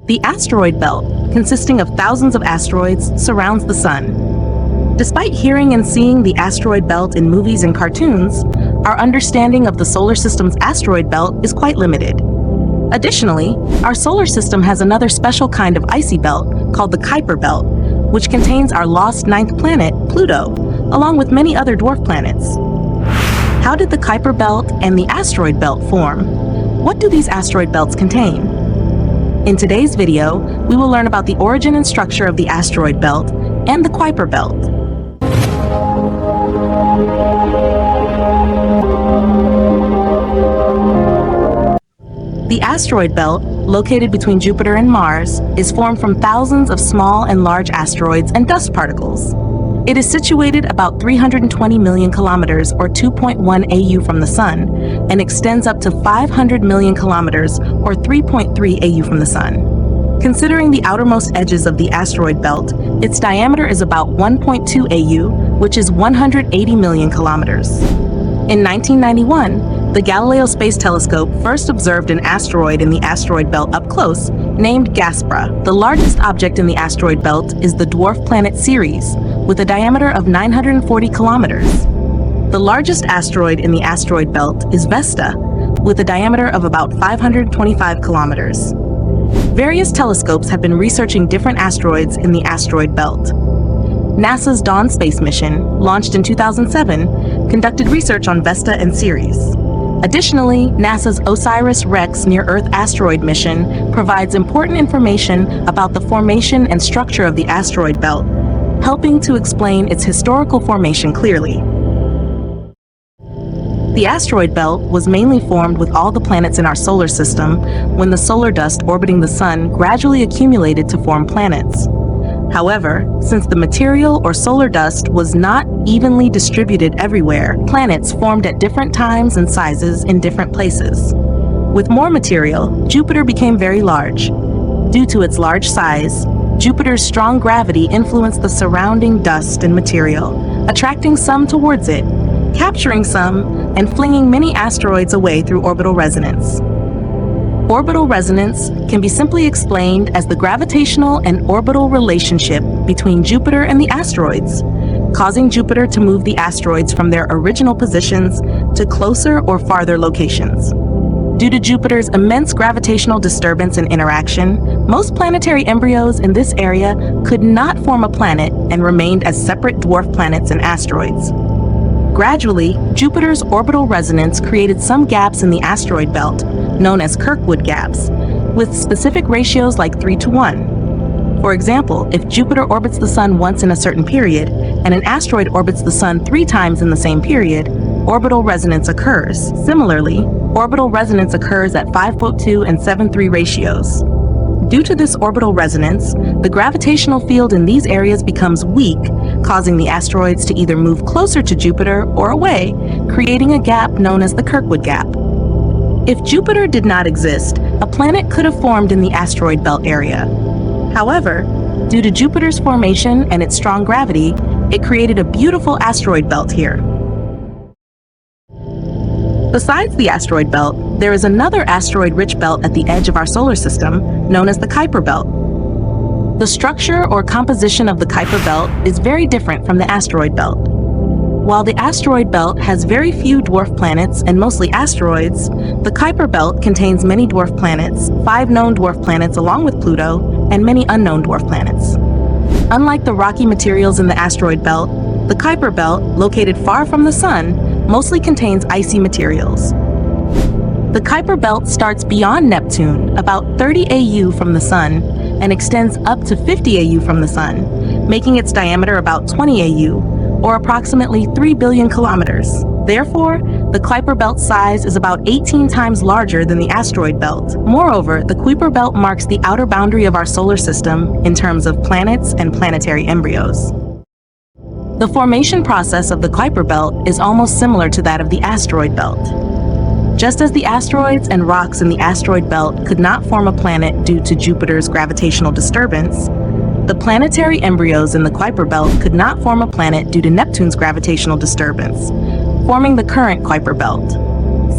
The asteroid belt, consisting of thousands of asteroids, surrounds the Sun. Despite hearing and seeing the asteroid belt in movies and cartoons, our understanding of the solar system's asteroid belt is quite limited. Additionally, our solar system has another special kind of icy belt called the Kuiper Belt, which contains our lost ninth planet, Pluto, along with many other dwarf planets. How did the Kuiper Belt and the asteroid belt form? What do these asteroid belts contain? In today's video, we will learn about the origin and structure of the asteroid belt and the Kuiper Belt. The asteroid belt, located between Jupiter and Mars, is formed from thousands of small and large asteroids and dust particles. It is situated about 320 million kilometers or 2.1 AU from the Sun and extends up to 500 million kilometers or 3.3 AU from the Sun. Considering the outermost edges of the asteroid belt, its diameter is about 1.2 AU, which is 180 million kilometers. In 1991, the Galileo Space Telescope first observed an asteroid in the asteroid belt up close, named Gaspra. The largest object in the asteroid belt is the dwarf planet Ceres, with a diameter of 940 kilometers. The largest asteroid in the asteroid belt is Vesta, with a diameter of about 525 kilometers. Various telescopes have been researching different asteroids in the asteroid belt. NASA's Dawn space mission, launched in 2007, conducted research on Vesta and Ceres. Additionally, NASA's OSIRIS-REx near-Earth asteroid mission provides important information about the formation and structure of the asteroid belt, helping to explain its historical formation clearly. The asteroid belt was mainly formed with all the planets in our solar system when the solar dust orbiting the Sun gradually accumulated to form planets. However, since the material or solar dust was not evenly distributed everywhere, planets formed at different times and sizes in different places. With more material, Jupiter became very large. Due to its large size, Jupiter's strong gravity influenced the surrounding dust and material, attracting some towards it, capturing some, and flinging many asteroids away through orbital resonance. Orbital resonance can be simply explained as the gravitational and orbital relationship between Jupiter and the asteroids, causing Jupiter to move the asteroids from their original positions to closer or farther locations. Due to Jupiter's immense gravitational disturbance and interaction, most planetary embryos in this area could not form a planet and remained as separate dwarf planets and asteroids. Gradually, Jupiter's orbital resonance created some gaps in the asteroid belt, known as Kirkwood gaps, with specific ratios like 3:1. For example, if Jupiter orbits the Sun once in a certain period, and an asteroid orbits the Sun 3 times in the same period, orbital resonance occurs. Similarly, orbital resonance occurs at 5.2 and 7:3 ratios. Due to this orbital resonance, the gravitational field in these areas becomes weak, causing the asteroids to either move closer to Jupiter or away, creating a gap known as the Kirkwood gap. If Jupiter did not exist, a planet could have formed in the asteroid belt area. However, due to Jupiter's formation and its strong gravity, it created a beautiful asteroid belt here. Besides the asteroid belt, there is another asteroid-rich belt at the edge of our solar system, known as the Kuiper Belt. The structure or composition of the Kuiper Belt is very different from the asteroid belt. While the asteroid belt has very few dwarf planets and mostly asteroids, the Kuiper Belt contains many dwarf planets, 5 known dwarf planets along with Pluto, and many unknown dwarf planets. Unlike the rocky materials in the asteroid belt, the Kuiper Belt, located far from the Sun, mostly contains icy materials. The Kuiper Belt starts beyond Neptune, about 30 AU from the Sun, and extends up to 50 AU from the Sun, making its diameter about 20 AU, or approximately 3 billion kilometers. Therefore, the Kuiper Belt size is about 18 times larger than the asteroid belt. Moreover, the Kuiper Belt marks the outer boundary of our solar system in terms of planets and planetary embryos. The formation process of the Kuiper Belt is almost similar to that of the asteroid belt. Just as the asteroids and rocks in the asteroid belt could not form a planet due to Jupiter's gravitational disturbance, the planetary embryos in the Kuiper Belt could not form a planet due to Neptune's gravitational disturbance, forming the current Kuiper Belt.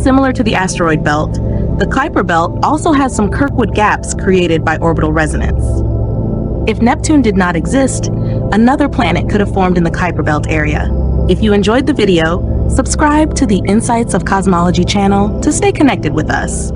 Similar to the asteroid belt, The Kuiper Belt also has some Kirkwood gaps created by orbital resonance. If Neptune did not exist, another planet could have formed in the Kuiper Belt area. If you enjoyed the video, subscribe to the Insights of Cosmology channel to stay connected with us.